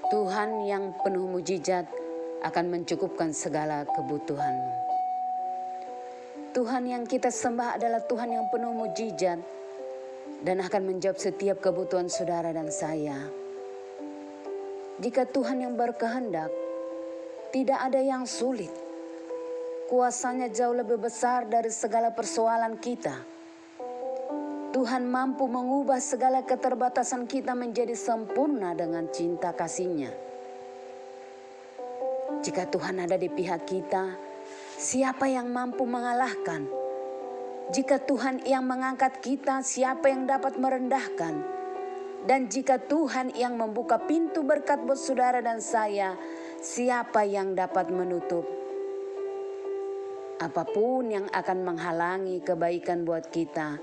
Tuhan yang penuh mujizat akan mencukupkan segala kebutuhanmu. Tuhan yang kita sembah adalah Tuhan yang penuh mujizat dan akan menjawab setiap kebutuhan saudara dan saya. Jika Tuhan yang berkehendak, tidak ada yang sulit. Kuasanya jauh lebih besar dari segala persoalan kita. Tuhan mampu mengubah segala keterbatasan kita menjadi sempurna dengan cinta kasih-Nya. Jika Tuhan ada di pihak kita, siapa yang mampu mengalahkan? Jika Tuhan yang mengangkat kita, siapa yang dapat merendahkan? Dan jika Tuhan yang membuka pintu berkat buat saudara dan saya, siapa yang dapat menutup? Apapun yang akan menghalangi kebaikan buat kita,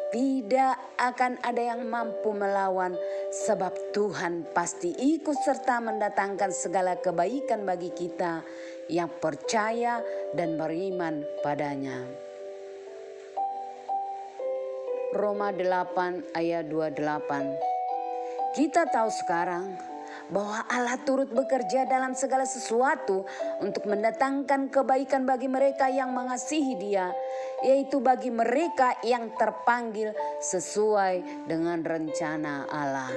tidak akan ada yang mampu melawan, sebab Tuhan pasti ikut serta mendatangkan segala kebaikan bagi kita yang percaya dan beriman padanya. Roma 8 ayat 28. Kita tahu sekarang bahwa Allah turut bekerja dalam segala sesuatu untuk mendatangkan kebaikan bagi mereka yang mengasihi Dia, yaitu bagi mereka yang terpanggil sesuai dengan rencana Allah.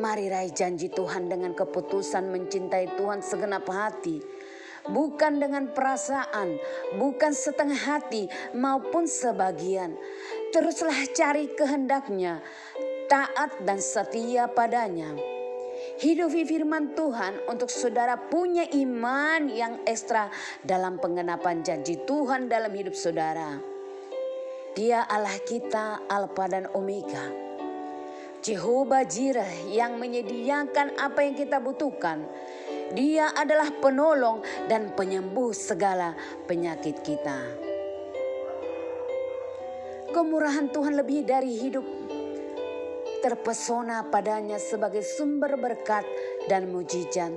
Mari raih janji Tuhan dengan keputusan mencintai Tuhan segenap hati, bukan dengan perasaan, bukan setengah hati maupun sebagian. Teruslah cari kehendak-Nya, taat dan setia padanya. Hidupi firman Tuhan untuk saudara punya iman yang ekstra dalam penggenapan janji Tuhan dalam hidup saudara. Dia Allah kita, Alfa dan Omega. Jehovah Jireh yang menyediakan apa yang kita butuhkan. Dia adalah penolong dan penyembuh segala penyakit kita. Kemurahan Tuhan lebih dari hidup. Terpesona padanya sebagai sumber berkat dan mujizat.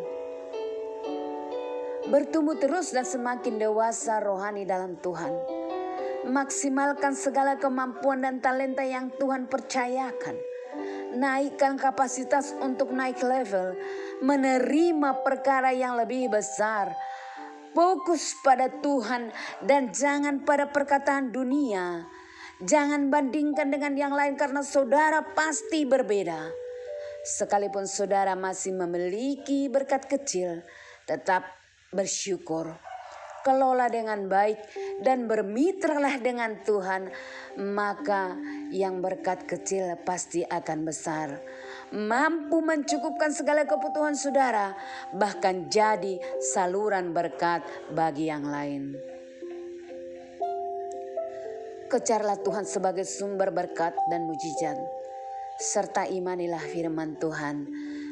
Bertumbuh terus dan semakin dewasa rohani dalam Tuhan. Maksimalkan segala kemampuan dan talenta yang Tuhan percayakan. Naikkan kapasitas untuk naik level, menerima perkara yang lebih besar. Fokus pada Tuhan dan jangan pada perkataan dunia. Jangan bandingkan dengan yang lain karena saudara pasti berbeda. Sekalipun saudara masih memiliki berkat kecil, tetap bersyukur. Kelola dengan baik dan bermitralah dengan Tuhan, maka yang berkat kecil pasti akan besar. Mampu mencukupkan segala kebutuhan saudara, bahkan jadi saluran berkat bagi yang lain. Kejarlah Tuhan sebagai sumber berkat dan mujizat, serta imanilah firman Tuhan.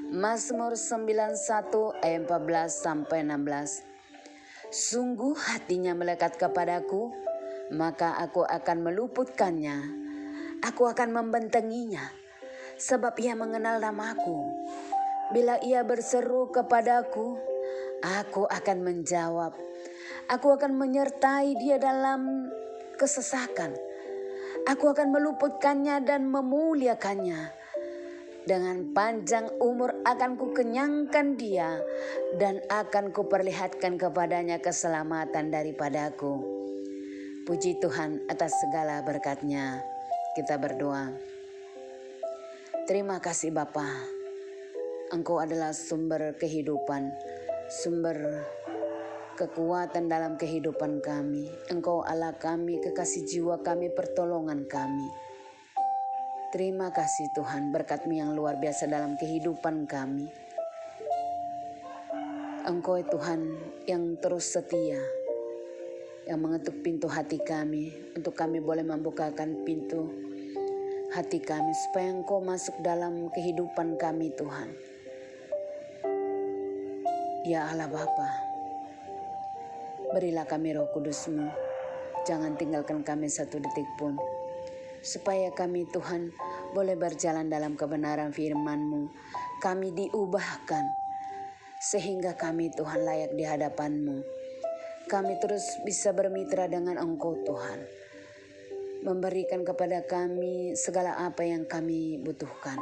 Mazmur 91 ayat 14 sampai 16. Sungguh hatinya melekat kepadaku, maka aku akan meluputkannya. Aku akan membentenginya, sebab ia mengenal namaku. Bila ia berseru kepadaku, aku akan menjawab. Aku akan menyertai dia dalam kesesakan. Aku akan meluputkannya dan memuliakannya. Dengan panjang umur akan kukenyangkan dia dan akan kuperlihatkan kepadanya keselamatan daripadaku. Puji Tuhan atas segala berkat-Nya. Kita berdoa. Terima kasih Bapa. Engkau adalah sumber kehidupan, sumber kekuatan dalam kehidupan kami. Engkau Allah kami, kekasih jiwa kami, pertolongan kami. Terima kasih Tuhan, berkat-Mu yang luar biasa dalam kehidupan kami. Engkau Tuhan yang terus setia, yang mengetuk pintu hati kami, untuk kami boleh membukakan pintu hati kami, supaya Engkau masuk dalam kehidupan kami Tuhan. Ya Allah Bapa, berilah kami Roh Kudus-Mu, jangan tinggalkan kami satu detik pun, supaya kami Tuhan boleh berjalan dalam kebenaran firman-Mu. Kami diubahkan, sehingga kami Tuhan layak di hadapan-Mu. Kami terus bisa bermitra dengan Engkau Tuhan, memberikan kepada kami segala apa yang kami butuhkan.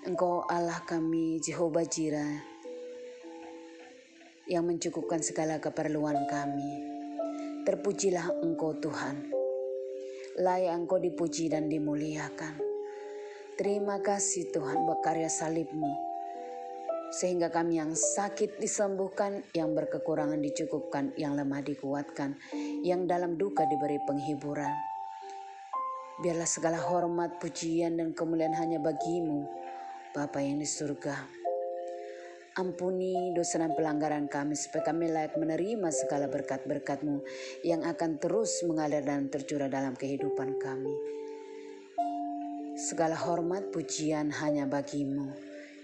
Engkau Allah kami, Jehovah Jireh, yang mencukupkan segala keperluan kami. Terpujilah Engkau Tuhan, layak Engkau dipuji dan dimuliakan. Terima kasih Tuhan buat karya salib-Mu, sehingga kami yang sakit disembuhkan, yang berkekurangan dicukupkan, yang lemah dikuatkan, yang dalam duka diberi penghiburan. Biarlah segala hormat, pujian, dan kemuliaan hanya bagi-Mu, Bapa yang di surga. Ampuni dosa dan pelanggaran kami, supaya kami layak menerima segala berkat-berkat-Mu yang akan terus mengalir dan tercurah dalam kehidupan kami. Segala hormat, pujian hanya bagi-Mu.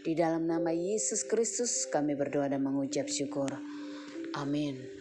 Di dalam nama Yesus Kristus kami berdoa dan mengucap syukur. Amin.